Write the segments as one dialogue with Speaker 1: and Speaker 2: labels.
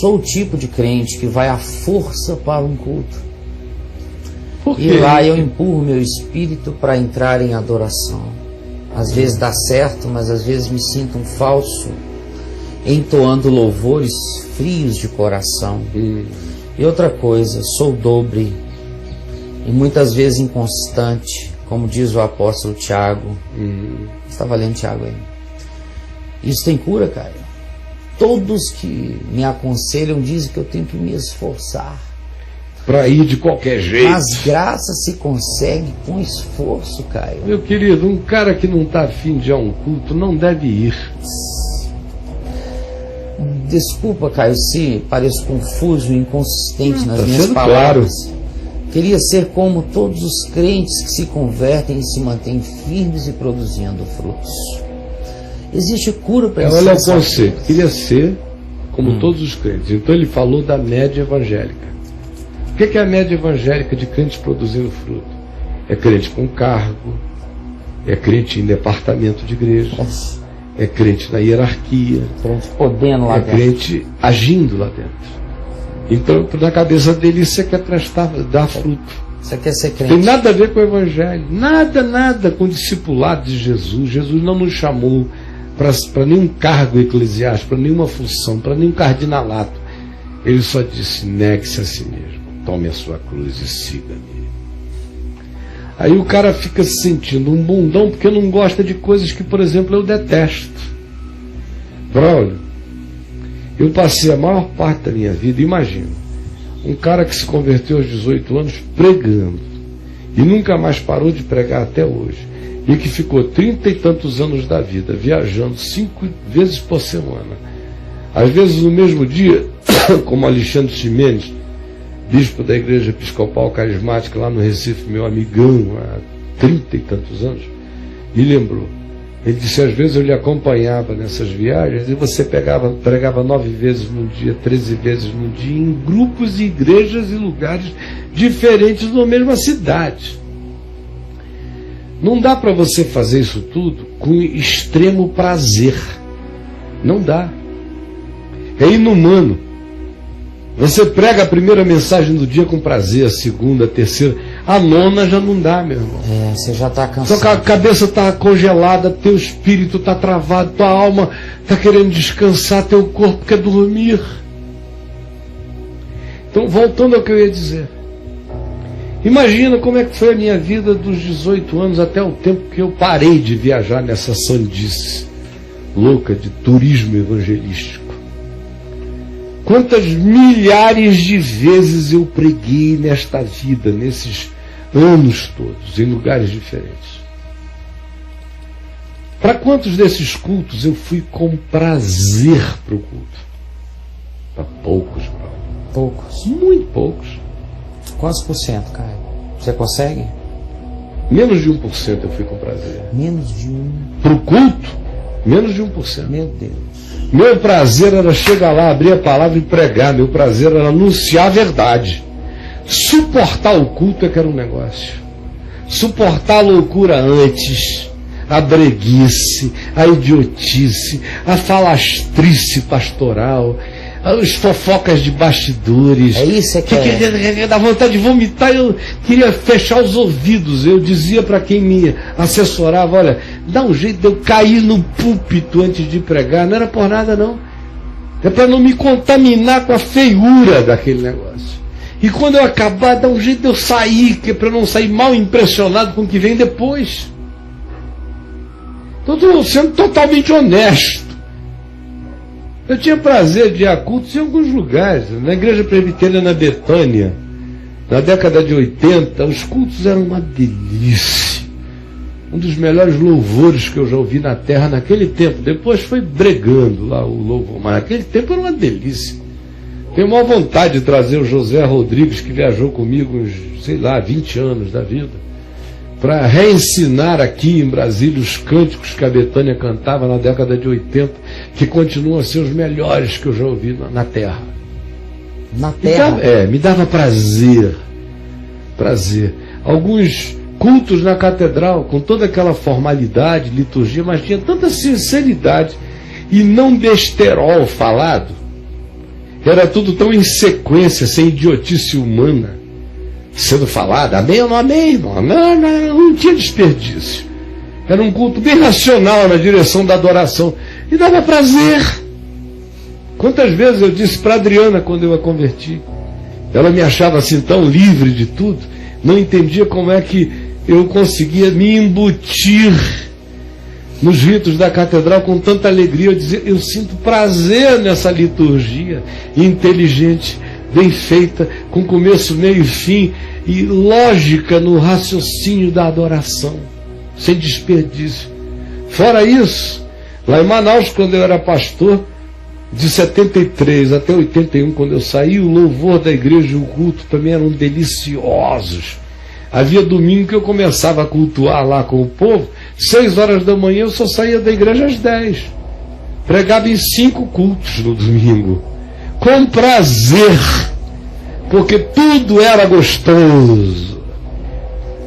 Speaker 1: sou o tipo de crente que vai à força para um culto.
Speaker 2: Por quê?
Speaker 1: E lá eu empurro meu espírito para entrar em adoração. Às vezes dá certo, mas às vezes me sinto um falso, entoando louvores frios de coração. E outra coisa, sou dobre e muitas vezes inconstante, como diz o apóstolo Tiago. Você está lendo Tiago aí? Isso tem cura, cara. Todos que me aconselham dizem que eu tenho que me esforçar
Speaker 2: para ir de qualquer jeito.
Speaker 1: Mas graça se consegue com esforço, Caio.
Speaker 2: Meu querido, um cara que não está afim de ir a um culto não deve ir.
Speaker 1: Desculpa, Caio, se pareço confuso e inconsistente nas
Speaker 2: tá
Speaker 1: minhas
Speaker 2: sendo
Speaker 1: palavras.
Speaker 2: Claro.
Speaker 1: Queria ser como todos os crentes que se convertem e se mantêm firmes e produzindo frutos. Existe cura para isso.
Speaker 2: Olha o conceito. Queria ser como todos os crentes. Então ele falou da média evangélica. O que é a média evangélica de crentes produzindo fruto? É crente com cargo, é crente em departamento de igreja, é crente na hierarquia,
Speaker 1: crente podendo lá
Speaker 2: é
Speaker 1: dentro,
Speaker 2: crente agindo lá dentro. Então, na cabeça dele, você quer dar fruto.
Speaker 1: Você quer ser crente.
Speaker 2: Tem nada a ver com o evangelho, nada com o discipulado de Jesus. Jesus não nos chamou para nenhum cargo eclesiástico, para nenhuma função, para nenhum cardinalato. Ele só disse: negue-se a si mesmo, tome a sua cruz e siga-me. Aí o cara fica se sentindo um bundão porque não gosta de coisas que, por exemplo, eu detesto. Braulio, eu passei a maior parte da minha vida, imagina, um cara que se converteu aos 18 anos pregando e nunca mais parou de pregar até hoje, e que ficou 30 e tantos anos da vida viajando 5 vezes por semana, às vezes no mesmo dia, como Alexandre Ximenes, bispo da Igreja Episcopal Carismática lá no Recife, meu amigão há 30 e tantos anos, me lembrou. Ele disse: às vezes eu lhe acompanhava nessas viagens e você pregava 9 vezes no dia, 13 vezes no dia, em grupos e igrejas e lugares diferentes na mesma cidade. Não dá para você fazer isso tudo com extremo prazer. Não dá. É inumano. Você prega a primeira mensagem do dia com prazer, a segunda, a terceira, a nona já não dá, meu irmão.
Speaker 1: Você já está cansado.
Speaker 2: Sua cabeça está congelada, teu espírito está travado, tua alma está querendo descansar, teu corpo quer dormir. Então, voltando ao que eu ia dizer. Imagina como é que foi a minha vida dos 18 anos até o tempo que eu parei de viajar nessa sandice louca de turismo evangelístico. Quantas milhares de vezes eu preguei nesta vida, nesses anos todos, em lugares diferentes. Para quantos desses cultos eu fui com prazer para o culto? Para poucos, bro.
Speaker 1: Poucos.
Speaker 2: Muito poucos.
Speaker 1: Quantos por cento, Caio? Você consegue?
Speaker 2: Menos de 1% eu fui com prazer.
Speaker 1: Menos de 1%.
Speaker 2: Para o culto, menos de 1%.
Speaker 1: Meu Deus.
Speaker 2: Meu prazer era chegar lá, abrir a palavra e pregar. Meu prazer era anunciar a verdade. Suportar o culto é que era um negócio. Suportar a loucura antes, a breguice, a idiotice, a falastrice pastoral, as fofocas de bastidores.
Speaker 1: É isso
Speaker 2: que dá vontade de vomitar. Eu queria fechar os ouvidos. Eu dizia para quem me assessorava: olha, dá um jeito de eu cair no púlpito antes de pregar. Não era por nada, não. É para não me contaminar com a feiura daquele negócio. E quando eu acabar, dá um jeito de eu sair, que é para não sair mal impressionado com o que vem depois. Então, estou sendo totalmente honesto. Eu tinha prazer de ir a cultos em alguns lugares. Na Igreja Presbiteriana Betânia, na década de 80, os cultos eram uma delícia. Um dos melhores louvores que eu já ouvi na terra naquele tempo. Depois foi bregando lá o louvor, mas naquele tempo era uma delícia. Tenho maior vontade de trazer o José Rodrigues, que viajou comigo uns, 20 anos da vida, para reensinar aqui em Brasília os cânticos que a Betânia cantava na década de 80, que continuam a ser os melhores que eu já ouvi na terra.
Speaker 1: Na terra?
Speaker 2: Me dava prazer. Alguns cultos na catedral, com toda aquela formalidade, liturgia, mas tinha tanta sinceridade e não besterol falado. Era tudo tão em sequência, sem idiotice humana sendo falada. Amém ou não amém, irmão? Não tinha desperdício. Era um culto bem racional na direção da adoração. E dava prazer. Quantas vezes eu disse para Adriana quando eu a converti? Ela me achava assim tão livre de tudo. Não entendia como é que eu conseguia me embutir nos ritos da catedral com tanta alegria. Eu dizia, eu sinto prazer nessa liturgia inteligente, bem feita, com começo, meio e fim, e lógica no raciocínio da adoração, sem desperdício. Fora isso, lá em Manaus, quando eu era pastor, de 73 até 81, quando eu saí, o louvor da igreja e o culto também eram deliciosos. Havia domingo que eu começava a cultuar lá com o povo, 6 horas da manhã eu só saía da igreja às 10. Pregava em 5 cultos no domingo, com prazer, porque tudo era gostoso.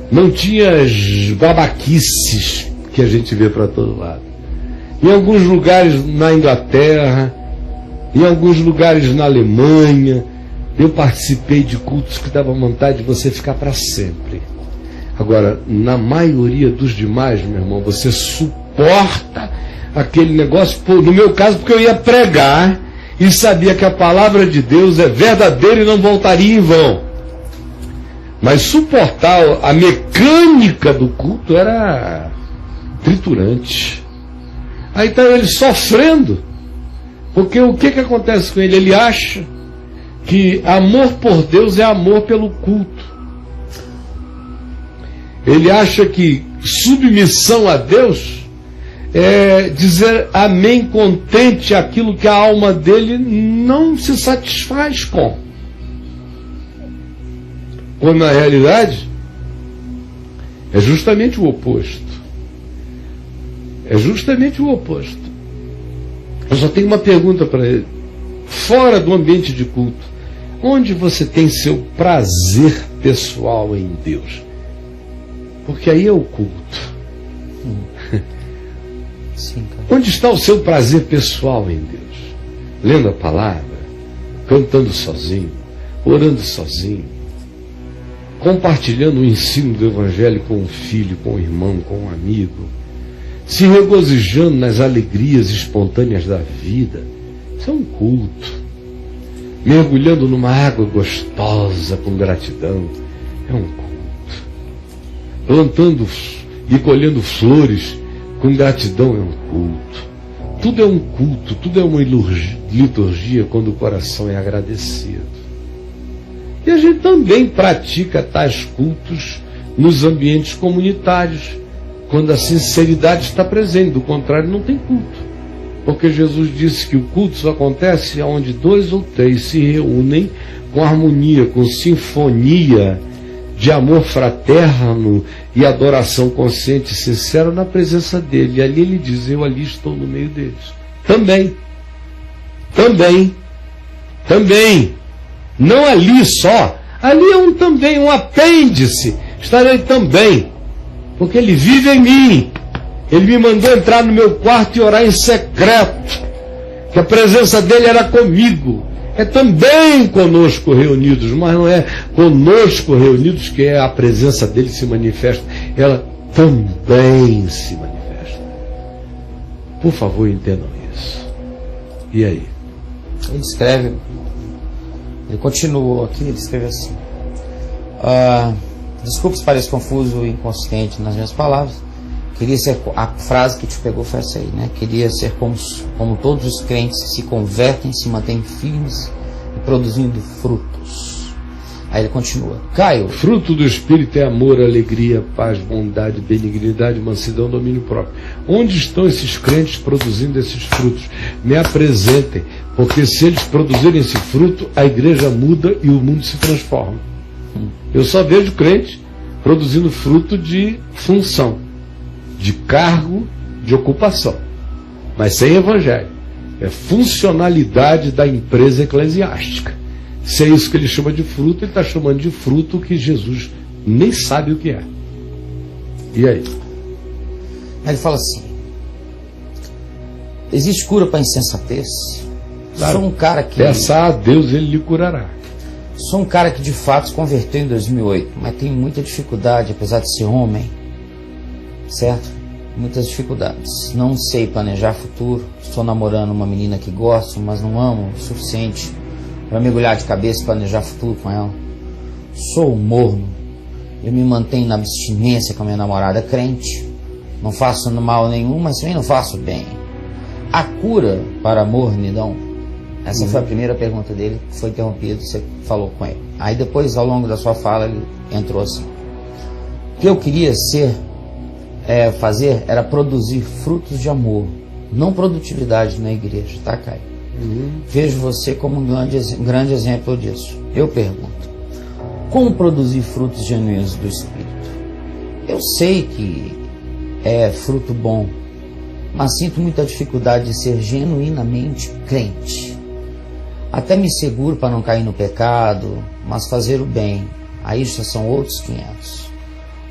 Speaker 2: Não tinha as babaquices que a gente vê para todo lado. Em alguns lugares na Inglaterra, em alguns lugares na Alemanha, eu participei de cultos que dava vontade de você ficar para sempre. Agora, na maioria dos demais, meu irmão, você suporta aquele negócio, no meu caso, porque eu ia pregar e sabia que a palavra de Deus é verdadeira e não voltaria em vão. Mas suportar a mecânica do culto era triturante. Aí está ele sofrendo, porque o que acontece com ele? Ele acha que amor por Deus é amor pelo culto. Ele acha que submissão a Deus é dizer amém contente aquilo que a alma dele não se satisfaz com. Quando na realidade é justamente o oposto. É justamente o oposto. Eu só tenho uma pergunta para ele. Fora do ambiente de culto, onde você tem seu prazer pessoal em Deus? Porque aí é o culto.
Speaker 1: Sim, cara.
Speaker 2: Onde está o seu prazer pessoal em Deus? Lendo a palavra, cantando sozinho, orando sozinho, compartilhando o ensino do Evangelho com um filho, com um irmão, com um amigo, se regozijando nas alegrias espontâneas da vida. Isso é um culto. Mergulhando numa água gostosa com gratidão. É um culto. Plantando e colhendo flores com gratidão é um culto. Tudo é um culto, tudo é uma liturgia quando o coração é agradecido. E a gente também pratica tais cultos nos ambientes comunitários, quando a sinceridade está presente. Do contrário, não tem culto. Porque Jesus disse que o culto só acontece onde 2 ou 3 se reúnem com harmonia, com sinfonia de amor fraterno e adoração consciente e sincera na presença dele. E ali ele diz, eu ali estou no meio deles. Também. Não ali só. Ali é também um apêndice. Estarei também. Porque ele vive em mim. Ele me mandou entrar no meu quarto e orar em secreto. Que a presença dele era comigo. É também conosco reunidos, mas não é conosco reunidos que é a presença dele se manifesta. Ela também se manifesta. Por favor, entendam isso. E aí?
Speaker 1: Ele escreve, ele continuou aqui, ele escreve assim: desculpe se parece confuso e inconsciente nas minhas palavras. Queria ser, a frase que te pegou foi essa aí, né? Queria ser como todos os crentes que se convertem, se mantêm firmes e produzindo frutos. Aí ele continua. Caio.
Speaker 2: Fruto do Espírito é amor, alegria, paz, bondade, benignidade, mansidão, domínio próprio. Onde estão esses crentes produzindo esses frutos? Me apresentem, porque se eles produzirem esse fruto, a igreja muda e o mundo se transforma. Eu só vejo crente produzindo fruto de função, de cargo, de ocupação, mas sem evangelho. É funcionalidade da empresa eclesiástica. Se é isso que ele chama de fruto, ele está chamando de fruto que Jesus nem sabe o que é. E aí?
Speaker 1: Ele fala assim: existe cura para a insensatez?
Speaker 2: Claro.
Speaker 1: Sou um cara que...
Speaker 2: Peça a Deus, Ele lhe curará.
Speaker 1: Sou um cara que de fato se converteu em 2008, mas tenho muita dificuldade, apesar de ser homem, certo? Muitas dificuldades. Não sei planejar futuro. Estou namorando uma menina que gosto, mas não amo o suficiente para mergulhar de cabeça e planejar futuro com ela. Sou morno. Eu me mantenho na abstinência com a minha namorada crente. Não faço mal nenhum, mas também não faço bem. A cura para a mornidão? Essa foi a primeira pergunta dele, que foi interrompido, você falou com ele. Aí depois, ao longo da sua fala, ele entrou assim. O que eu queria fazer era produzir frutos de amor, não produtividade na igreja, tá, Caio? Vejo você como um grande exemplo disso. Eu pergunto, como produzir frutos genuínos do Espírito? Eu sei que é fruto bom, mas sinto muita dificuldade de ser genuinamente crente. Até me seguro para não cair no pecado, mas fazer o bem, aí já são outros 500.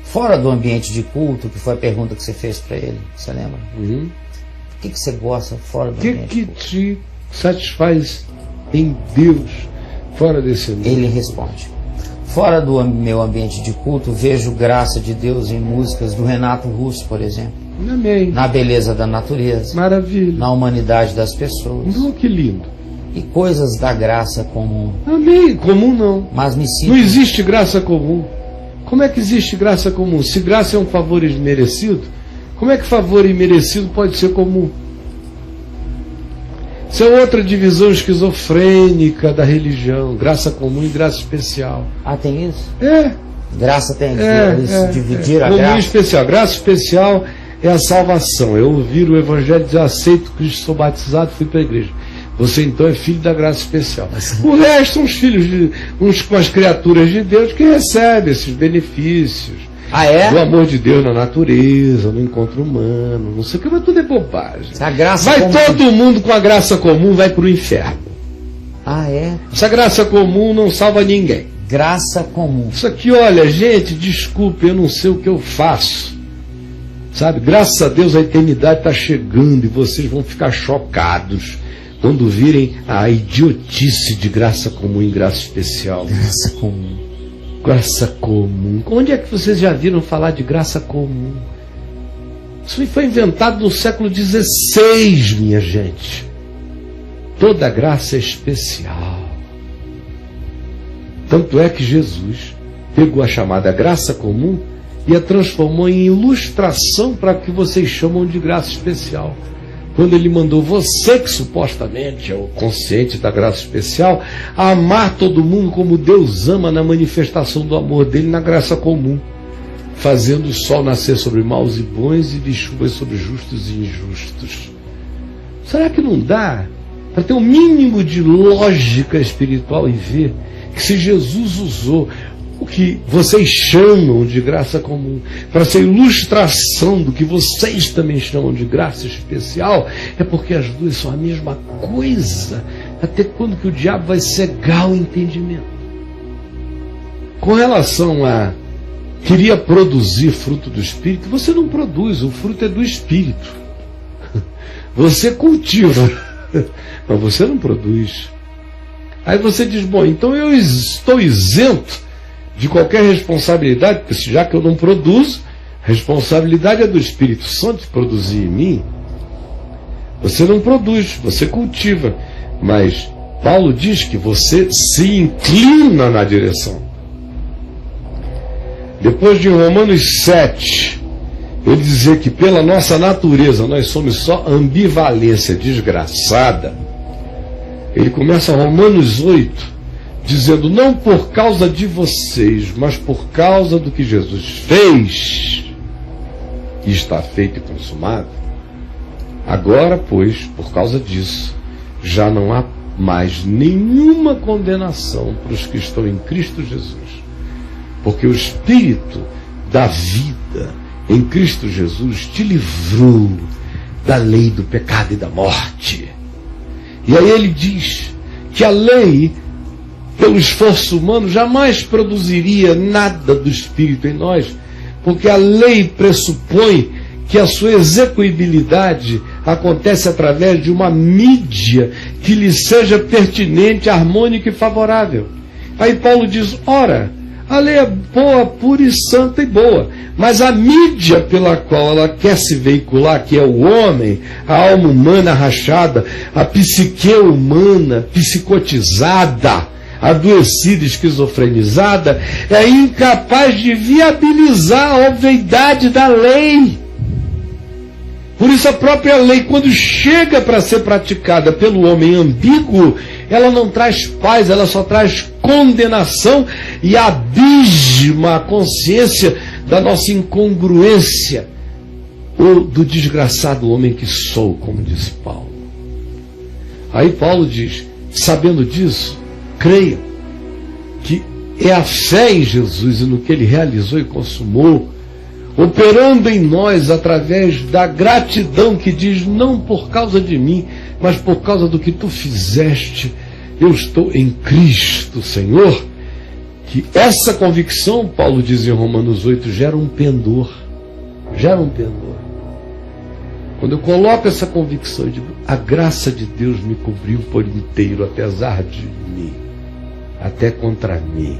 Speaker 1: Fora do ambiente de culto, que foi a pergunta que você fez para ele, você lembra? O que você gosta fora do ambiente de culto? O que
Speaker 2: te satisfaz em Deus fora desse ambiente?
Speaker 1: Ele responde. Fora do meu ambiente de culto, vejo graça de Deus em músicas do Renato Russo, por exemplo.
Speaker 2: Amém.
Speaker 1: Na beleza da natureza.
Speaker 2: Maravilha.
Speaker 1: Na humanidade das pessoas.
Speaker 2: Não, que lindo.
Speaker 1: E coisas da graça comum.
Speaker 2: Amém. Comum não.
Speaker 1: Mas me sinto...
Speaker 2: Não existe graça comum. Como é que existe graça comum? Se graça é um favor imerecido, como é que favor imerecido pode ser comum? Isso é outra divisão esquizofrênica da religião. Graça comum e graça especial.
Speaker 1: Ah, tem isso?
Speaker 2: É.
Speaker 1: Graça tem dividir a
Speaker 2: comum
Speaker 1: graça.
Speaker 2: E especial. Graça especial é a salvação. É ouvir o evangelho e dizer: aceito Cristo, sou batizado, fui para a igreja. Você então é filho da graça especial. O resto são os filhos com as criaturas de Deus que recebem esses benefícios.
Speaker 1: Ah, é?
Speaker 2: Do amor de Deus na natureza, no encontro humano, não sei o que, mas tudo é bobagem.
Speaker 1: A graça
Speaker 2: vai
Speaker 1: comum...
Speaker 2: todo mundo com a graça comum, vai para o inferno.
Speaker 1: Ah, é?
Speaker 2: Essa graça comum não salva ninguém.
Speaker 1: Graça comum.
Speaker 2: Isso aqui, olha, gente, desculpe, eu não sei o que eu faço. Sabe, graças a Deus a eternidade está chegando e vocês vão ficar chocados quando virem a idiotice de graça comum e graça especial.
Speaker 1: Graça comum.
Speaker 2: Graça comum. Onde é que vocês já viram falar de graça comum? Isso foi inventado no século XVI, minha gente. Toda graça é especial. Tanto é que Jesus pegou a chamada graça comum e a transformou em ilustração para o que vocês chamam de graça especial. Quando ele mandou você, que supostamente é o consciente da graça especial, a amar todo mundo como Deus ama na manifestação do amor dele na graça comum, fazendo o sol nascer sobre maus e bons e de chuvas sobre justos e injustos. Será que não dá para ter um mínimo de lógica espiritual e ver que se Jesus usou o que vocês chamam de graça comum para ser ilustração do que vocês também chamam de graça especial, é porque as duas são a mesma coisa. Até quando que o diabo vai cegar o entendimento? Com relação a queria produzir fruto do Espírito, você não produz, o fruto é do Espírito. Você cultiva, mas você não produz. Aí você diz: bom, então eu estou isento de qualquer responsabilidade, porque já que eu não produzo, a responsabilidade é do Espírito Santo de produzir em mim. Você não produz, você cultiva, mas Paulo diz que você se inclina na direção. Depois de Romanos 7, ele dizer que pela nossa natureza nós somos só ambivalência desgraçada, ele começa Romanos 8 dizendo: não por causa de vocês, mas por causa do que Jesus fez, e está feito e consumado. Agora, pois, por causa disso, já não há mais nenhuma condenação para os que estão em Cristo Jesus, porque o Espírito da vida em Cristo Jesus te livrou da lei do pecado e da morte. E aí ele diz que a lei, pelo esforço humano, jamais produziria nada do Espírito em nós, porque a lei pressupõe que a sua execuibilidade acontece através de uma mídia que lhe seja pertinente, harmônica e favorável. Aí Paulo diz, ora, a lei é boa, pura e santa e boa, mas a mídia pela qual ela quer se veicular, que é o homem, a alma humana rachada, a psique humana psicotizada, adoecida, esquizofrenizada, é incapaz de viabilizar a obviedade da lei. Por isso a própria lei, quando chega para ser praticada pelo homem ambíguo, ela não traz paz, ela só traz condenação e abisma a consciência da nossa incongruência, ou do desgraçado homem que sou, como disse Paulo. Aí Paulo diz, sabendo disso, creiam que é a fé em Jesus e no que ele realizou e consumou, operando em nós através da gratidão que diz, não por causa de mim, mas por causa do que tu fizeste, eu estou em Cristo, Senhor. Que essa convicção, Paulo diz em Romanos 8, gera um pendor. Gera um pendor. Quando eu coloco essa convicção, eu digo, a graça de Deus me cobriu por inteiro, apesar de mim, até contra mim.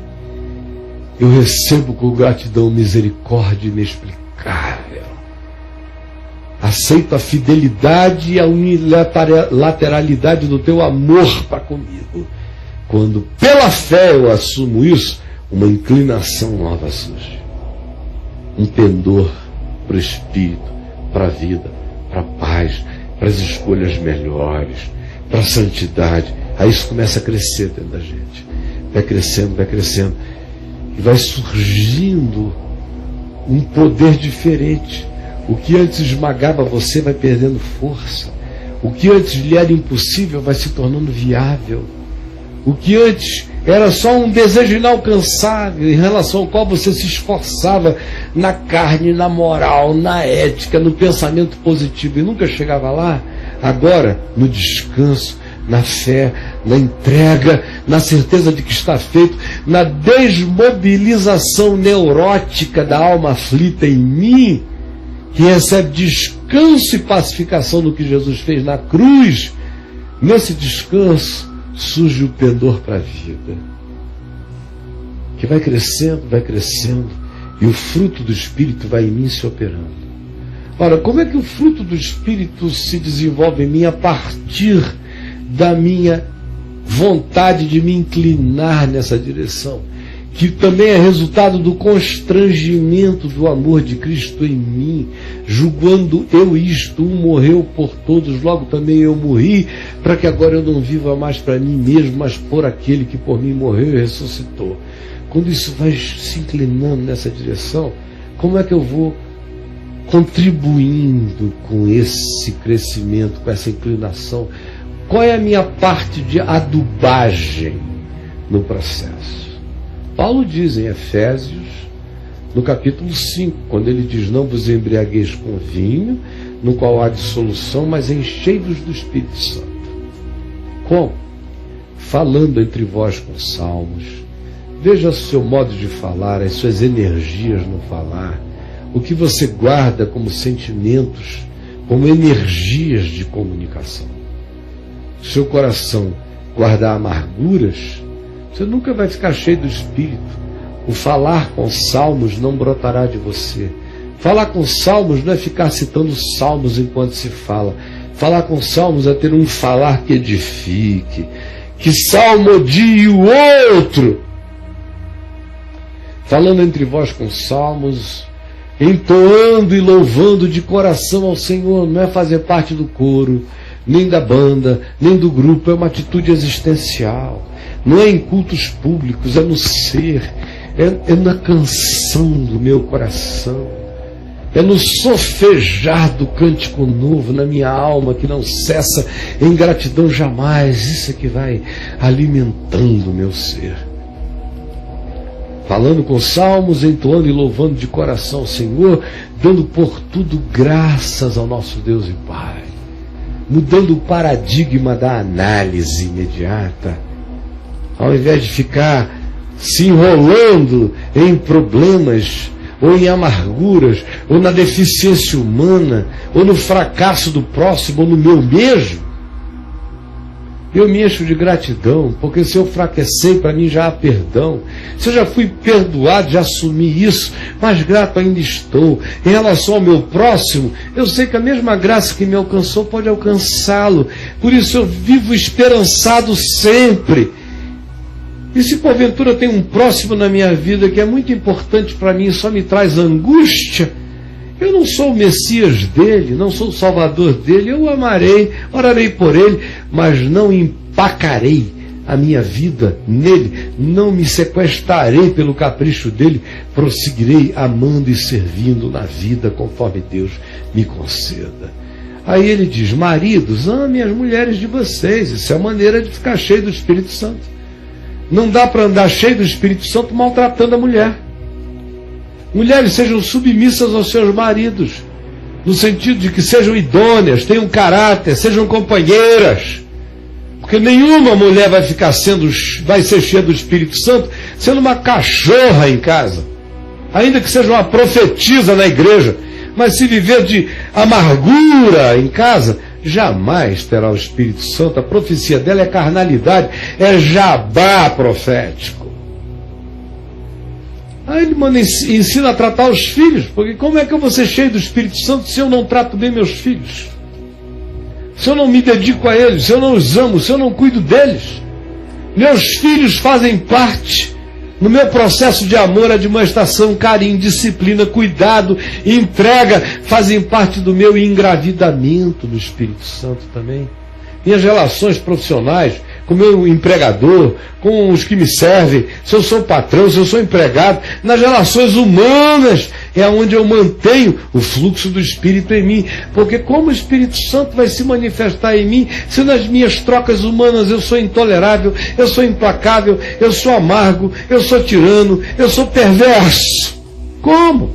Speaker 2: Eu recebo com gratidão misericórdia inexplicável. Aceito a fidelidade e a unilateralidade do teu amor para comigo. Quando pela fé eu assumo isso, uma inclinação nova surge. Um pendor para o espírito, para a vida, para a paz, para as escolhas melhores, para a santidade. Aí isso começa a crescer dentro da gente. Vai crescendo, vai crescendo. E vai surgindo um poder diferente. O que antes esmagava você vai perdendo força. O que antes lhe era impossível vai se tornando viável. O que antes era só um desejo inalcançável, em relação ao qual você se esforçava na carne, na moral, na ética, no pensamento positivo e nunca chegava lá, agora, no descanso, na fé, na entrega, na certeza de que está feito, na desmobilização neurótica da alma aflita em mim, que recebe descanso e pacificação no que Jesus fez na cruz. Nesse descanso surge o pendor para a vida, que vai crescendo, e o fruto do Espírito vai em mim se operando. Ora, como é que o fruto do Espírito se desenvolve em mim a partir da minha vontade de me inclinar nessa direção, que também é resultado do constrangimento do amor de Cristo em mim, julgando eu isto, um morreu por todos, logo também eu morri, para que agora eu não viva mais para mim mesmo, mas por aquele que por mim morreu e ressuscitou. Quando isso vai se inclinando nessa direção, como é que eu vou contribuindo com esse crescimento, com essa inclinação? Qual é a minha parte de adubagem no processo? Paulo diz em Efésios, no capítulo 5, quando ele diz, não vos embriagueis com vinho, no qual há dissolução, mas enchei-vos do Espírito Santo. Como? Falando entre vós com salmos. Veja o seu modo de falar, as suas energias no falar, o que você guarda como sentimentos, como energias de comunicação. Seu coração guardar amarguras, você nunca vai ficar cheio do Espírito. O falar com salmos não brotará de você. Falar com salmos não é ficar citando salmos enquanto se fala. Falar com salmos é ter um falar que edifique, que salmodie o outro. Falando entre vós com salmos, entoando e louvando de coração ao Senhor, não é fazer parte do coro, nem da banda, nem do grupo, é uma atitude existencial. Não é em cultos públicos, é no ser, é na canção do meu coração, é no sofejar do cântico novo na minha alma, que não cessa em gratidão jamais. Isso é que vai alimentando o meu ser. Falando com salmos, entoando e louvando de coração o Senhor, dando por tudo graças ao nosso Deus e Pai. Mudando o paradigma da análise imediata, ao invés de ficar se enrolando em problemas ou em amarguras, ou na deficiência humana, ou no fracasso do próximo, ou no meu mesmo, eu me encho de gratidão, porque se eu fraquecei, para mim já há perdão. Se eu já fui perdoado, já assumi isso, mas grato ainda estou. Em relação ao meu próximo, eu sei que a mesma graça que me alcançou pode alcançá-lo. Por isso eu vivo esperançado sempre. E se porventura tem um próximo na minha vida que é muito importante para mim e só me traz angústia, eu não sou o Messias dele, não sou o Salvador dele, eu o amarei, orarei por ele, mas não empacarei a minha vida nele, não me sequestrarei pelo capricho dele, prosseguirei amando e servindo na vida conforme Deus me conceda. Aí ele diz: maridos, amem as mulheres de vocês, isso é a maneira de ficar cheio do Espírito Santo. Não dá para andar cheio do Espírito Santo maltratando a mulher. Mulheres, sejam submissas aos seus maridos, no sentido de que sejam idôneas, tenham caráter, sejam companheiras, porque nenhuma mulher vai ser cheia do Espírito Santo sendo uma cachorra em casa, ainda que seja uma profetisa na igreja, mas se viver de amargura em casa, jamais terá o Espírito Santo. A profecia dela é carnalidade, é jabá profético. Aí ele ensina a tratar os filhos, porque como é que eu vou ser cheio do Espírito Santo se eu não trato bem meus filhos? Se eu não me dedico a eles, se eu não os amo, se eu não cuido deles? Meus filhos fazem parte, no meu processo de amor, admoestação, carinho, disciplina, cuidado, entrega, fazem parte do meu engravidamento do Espírito Santo também. Minhas relações profissionais, com o meu empregador, com os que me servem, se eu sou patrão, se eu sou empregado, nas relações humanas é onde eu mantenho o fluxo do Espírito em mim, porque como o Espírito Santo vai se manifestar em mim se nas minhas trocas humanas eu sou intolerável, eu sou implacável, eu sou amargo, eu sou tirano, eu sou perverso? Como?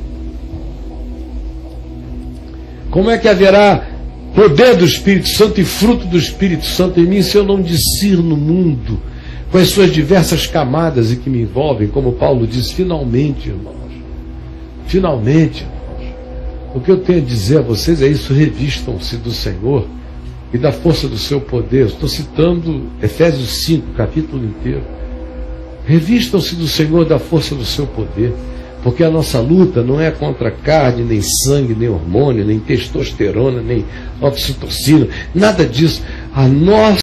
Speaker 2: Como é que haverá poder do Espírito Santo e fruto do Espírito Santo em mim se eu não discerno o mundo com as suas diversas camadas e que me envolvem, como Paulo diz? Finalmente, irmãos, o que eu tenho a dizer a vocês é isso: revistam-se do Senhor e da força do seu poder. Estou citando Efésios 5, capítulo inteiro. Revistam-se do Senhor, da força do seu poder, porque a nossa luta não é contra carne, nem sangue, nem hormônio, nem testosterona, nem oxitocina, nada disso. A nossa